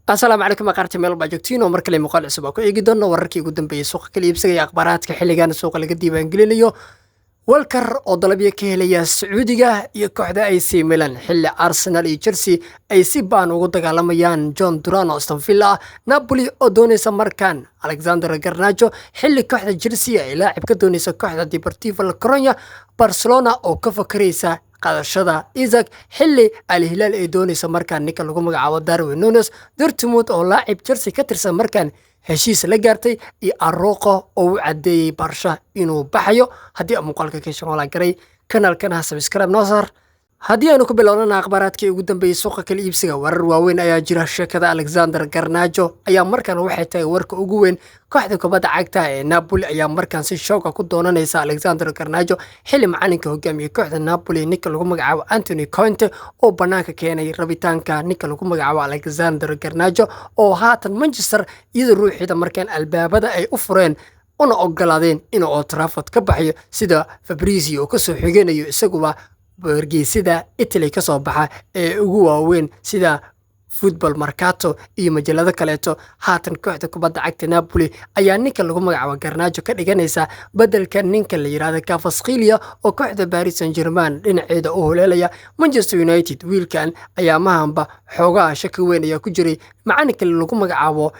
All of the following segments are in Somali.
السلام عليكم أقارتي ميل باجوكتين ومركلي مقال عصب ku eegi doona wararkii ugu dambeeyay suuqa kala iibsiga iyo akhbaaraadka xilligan suuqa laga diiwaan gelinayo walkar oo dalabyo ka helaya Sacuudiga iyo kooxda AC Milan xilli Arsenal iyo Chelsea ay si baan ugu dagaalamayaan John Duran oo Aston Villa Napoli oo doonaysa markaan Alexander Garnacho xilli kooxda Chelsea ay laacib ka doonaysa kooxda Deportivo La Coruña Barcelona oo ka fakaraysa qaadashada Isaac xilli Al Hilal ay doonaysa markaan ninka lagu magacaabo Darwin Núñez Dortmund oo laacib Chelsea ka tirsan markaan heshiis la gaartay iyo Arroqo oo u cadeeyay Barca inuu baxayo haddii muuqaalka ka shaqo garay kanaalkana subscribe noo saar haddii aanu ku bilownaa akhbaaraadkii ugu dambeeyay suuqa kala iibsiga warar waaweyn ayaa jira sheekada Alexander Garnacho ayaa markaan waxay tahay warka ugu weyn kooxda kubadda cagta ee Napoli ayaa markaan si shooka ku doonanaysa Alexander Garnacho xilli macalinka hogaamiye kooxda Napoli ninka lagu magacaabo Antonio Conte oo banaanka keenay rabitaanka ninka lagu magacaabo Alexander Garnacho oo haatan Manchester iyadoo ruuxida markaan albaabada ay u fureen una ogolaadeen inuu Old Trafford ka baxayo sida Fabrizio oo ka soo xiganayo isaguba wargeysida Italy ka soo baxa ee ugu waaweyn sida Football Mercato iyo majalada kaleeto haatan kooxda kubadda cagta Napoli ayaa ninka lagu magacaabo Garnacho ka dhiganaysa bedelka ninka la yiraahdo Kvaratskhelia oo kooxda Paris Saint-Germain dhinaceeda u holeelaya Manchester United wiilkan ayaa mahanba xoogaa shaki weyn ayaa ku jiray macalinka lagu magacaabo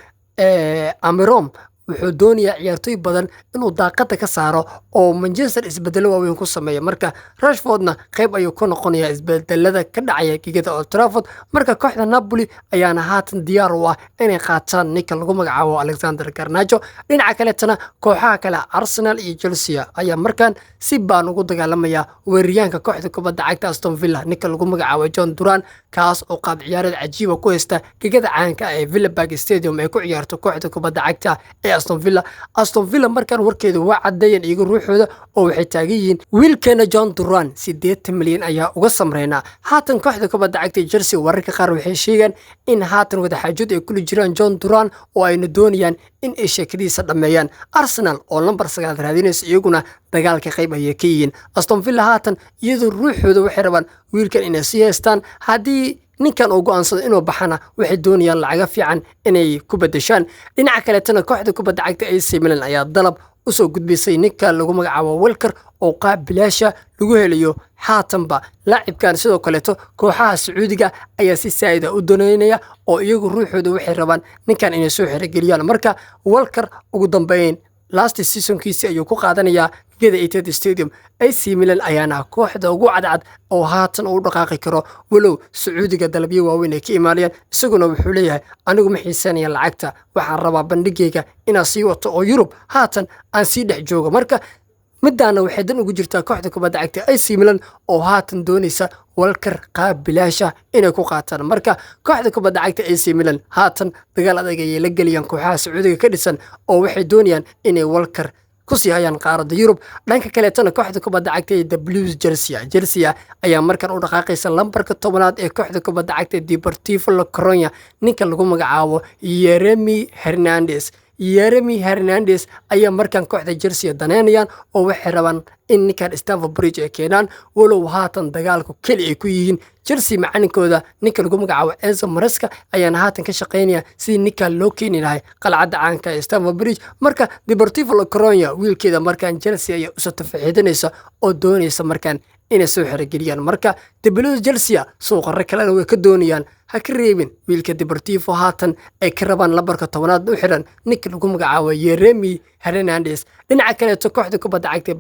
Amirom wuxuu doonayaa ciyaartoy badan inuu daaqada ka saaro oo Manchester isbedelo waaweyn ku sameeyo marka Rashfordna qayb ayuu ku noqonayaa isbedelada ka dhacaya gigada Old Trafford marka kooxda Napoli ayaana haatan diyaar u ah inay qaataan ninka lagu magacaabo Alexander Garnacho dhinaca kale tana kooxaha kale Arsenal iyo Chelsea ayaa markaan si baan ugu dagaalamaya weeraryahanka kooxda kubadda cagta Aston Villa ninka lagu magacaabo John Duran kaas oo qaab ciyaareed cajiib ku haysta gigada caanka ee Villa Park Stadium ay ku ciyaarto kooxda kubadda cagta Aston Villa markaan warkeedu waa cadeeyeen iyagu ruuxooda oo waxay taagan yihiin wiilkeena John Duran 80 milyan ayaa uga samreynaa haatan kooxda kubadda cagta Chelsea wararka qaar waxay sheegaan in haatan wada xaajood ay kula jiraan John Duran oo ay doonayaan in ay sheekadiisa dhameeyaan Arsenal oo lambar 9 raadinaysa iyaguna dagaalka qayb ayay ka yihiin Aston Villa haatan iyadoo ruuxooda waxay rabaan wiilkan inay sii haystaan haddii ninkan uu go'aansado inuu baxana waxay doonayaan lacag fiican inay ku bedeshaan dhinaca kale tan kooxda kubadda cagta AC Milan ayaa dalab u soo gudbisay ninka lagu magacaabo Walker oo qaab bilaasha lagu helayo haatanba laacibkan sidoo kale kooxaha Sacuudiga ayaa si saayida u doonayna oo iyagu ruuxooda waxay rabaan ninkan inay soo xirigeliyaan marka Walker ugu dambeyn last seasonkiisi ayuu ku qaadanayaa gida Etihad Stadium AC Milan ayaana kooxda ugu cadcad oo haatan uu dhaqaaqi karo walow Sacuudiga dalabyo waaweyn ay ka imaanayaan isaguna wuxuu leeyahay anigu ma xiisanaya lacagta waxaan rabaa bandhigayga inaan sii wato oo Yurub haatan aan sii dhex joogo marka middaana waxay dan ugu jirtaa kooxda kubadda cagta AC Milan oo haatan doonaysa Walker qaab bilaasha inay ku qaataan marka kooxda kubadda cagta AC Milan haatan dagaal adag ay la galiyaan kooxaha Sacuudiga ka dhisan oo waxay doonayaan inay Walker ku sii hayaan qaaradda Yurub dhanka kale tan kooxda kubadda cagta ee The Blues Chelsea ayaa markan u dhaqaaqaysa lambarka 10aad ee kooxda kubadda cagta Deportivo La Coruña ninka lagu magacaabo Yeremy Hernandez ayaa markan kooxda Chelsea daneynayaan oo waxay rabaan in ninkan Stamford Bridge ay keenaan walow haatan dagaalku kali ay ku yihiin Chelsea macalinkooda ninka lagu magacaabo Enzo Maresca ayaana haatan ka shaqeynaya sidii ninkan loo keeni lahaa qalcadda caanka ee Stamford Bridge marka Deportivo La Coruña wiilkeeda markan Chelsea ayaa u soo tafaxiidanaysa oo doonaysa markan inay soo xirigeliyaan marka The Blues Chelsea suuqa kalena way ka doonayaan ha ka reebin wiilka Deportivo haatan ay ka rabaan lambarka 10aad u xiran ninka lagu magacaabo Yeremy Hernandez dhinaca kale kooxda kubadda cagta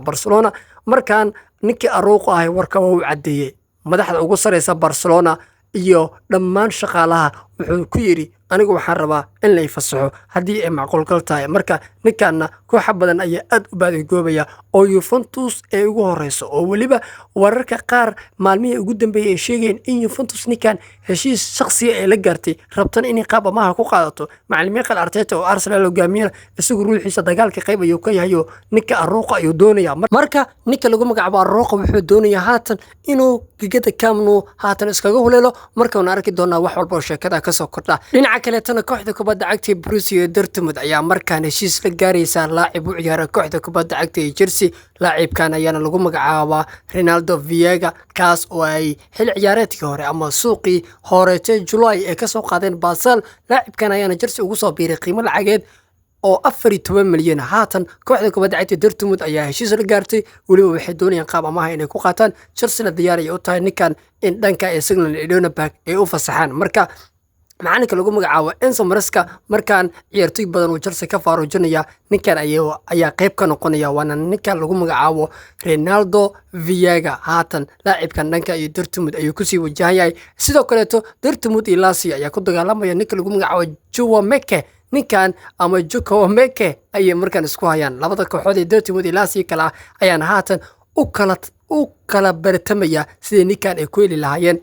Barcelona markaan ninkii Arroqo ahay warka uu cadeeyay madaxda ugu sareysa Barcelona iyo dhammaan shaqaalaha wuxuu ku yiri anigu waxaan rabaa in la ifasaxo haddii ay macquul gal tahay marka ninkaana koox badan ayaa aad u baaday goobaya oo Juventus ay ugu horeyso oo waliba wararka qaar maalmihii ugu dambeeyay ay sheegeen in Juventus ninkan heshiis shakhsi ah la gaartay rabtan in qaab amaah ku qaadato macallimiin qal Arteta oo Arsenal hogaamiye isagu ruuxiisa dagaalka qayb ayuu ka yahay ninka Arroqo ayuu doonaya marka ninka lagu magacaabo Arroqo wuxuu doonayaa haatan inuu gigada Camp Nou haatan iskaga huleelo marka uu arki doona wax walba oo sheekada kasoo kordha. Dhinaca kaleetana kooxda kubadda cagta Borussia Dortmund ayaa markaan heshiis la gaaraysa laacib u ciyaara kooxda kubadda cagta ee Chelsea. Laacibkan ayaana lagu magacaabaa Ronaldo Viega, kaas oo ay xil ciyaareedkii hore ama suuqii horeetay July ee kasoo qaadeen Basel. Laacibkan ayaana Chelsea ugu soo biiray qiimo lacageed oo 14 milyan. Haatan kooxda kubadda cagta Dortmund ayaa heshiis la gaartay, waliba waxay doonayaan qaab amaah inay ku qaataan. Chelsea diyaar ay u tahay ninkan in dhanka ee Signal Iduna Park ay u fasaxaan. Marka macalinka lagu magacaabo Enzo Maresca markaan ciyaartoy badan uu Chelsea ka faaruujinaya, ninkan ayaa qayb ka noqonaya, waana ninkan lagu magacaabo Ronaldo Viega. Haatan laacibkan dhanka iyo Dortmund ayuu kusii wajahayahay. Sidoo kaleeto Dortmund iyo Lazio ayaa ku dagaalamaya ninka lagu magacaabo Chouameke. ninkan ama Chouameke ayay markaan isku hayaan. Labada kooxood ee Dortmund iyo Lazio kala ayaan haatan u kala bartamaya sidii ninkan ay ku heli lahaayeen.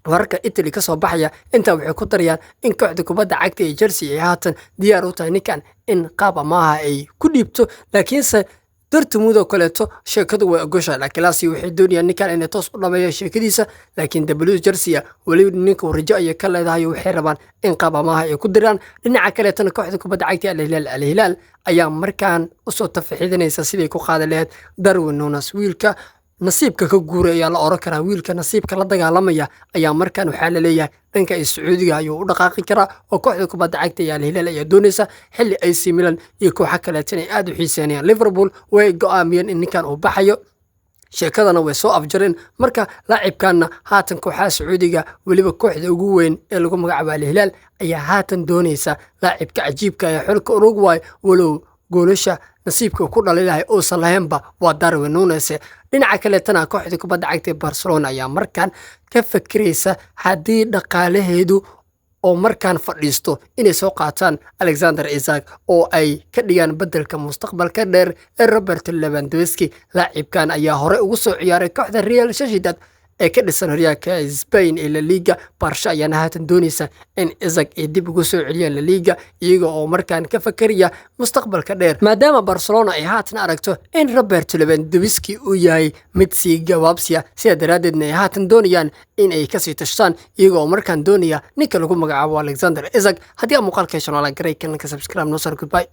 wararka Italy ka soo baxaya inta waxay ku darayaan in kooxda kubadda cagta ee Chelsea ay haatan diyaar u tahay ninkan in qaab amaah ay ku dhiibto, laakiinse Dortmund oo kaleeto sheekadu way ogoshahay. laakiin Lazio waxay doonayaan ninkan inay toos u dhameeyaan sheekadiisa, laakiin Chelsea wali ninka rajo ay ka leedahay waxay rabaan in qaab amaah ay ku diraan. dhinaca kaleetana kooxda kubadda cagta Al Hilal ayaa markaan u soo tafaxiidanaysa sidii ku qaadan lahayd Darwin Núñez. wiilka nasiibka ka guuray ayaa la oran karaa, wiilka nasiibka la dagaalamaya ayaa markaan waxaa la leeyahay dhanka Sacuudiga ayuu u dhaqaaqi karaa, oo kooxda kubadda cagta Al Hilal ayaa doonaysa xilli AC Milan iyo kooxo kaleetan ay aad u xiiseynayaan. Liverpool way go'aamiyeen in ninkan uu baxayo, sheekadana way soo afjareen. marka laacibkanna haatan kooxaha Sacuudiga waliba kooxda ugu weyn ee lagu magacaabo Al Hilal ayaa haatan doonaysa laacibka cajiibka ee xulka Uruguay, walow goolasha nasiibka ku dhalilahay oo salaheynba waa Darwin Núñez. dhinaca kaleetana kooxda kubadda cagta Barcelona ayaa markaan ka fikiraysa haddii dhaqaalaheedu oo markaan fadhiisto inay soo qaataan Alexander Isak oo ay ka dhigaan bedelka mustaqbalka dheer ee Robert Lewandowski. laacibkan ayaa hore ugu soo ciyaaray kooxda Real Sociedad ee ka dhisan horyaalka Spain ee La Liga. Barca ayaana haatan doonaysa in Isak ay dib ugu soo celiyaan La Liga, iyaga oo markaan ka fakaraya mustaqbalka dheer, maadaama Barcelona ay haatan aragto in Robert Lewandowski uu yahay mid sii gabaabsiya. sidaa daraaddeedna ay haatan doonayaan in ay kasii tashtaan, iyaga oo markaan doonaya ninka lagu magacaabo Alexander Isak. haddii aad muuqaalka hesho, garay kanalka subscribe noo sar. Goodbye.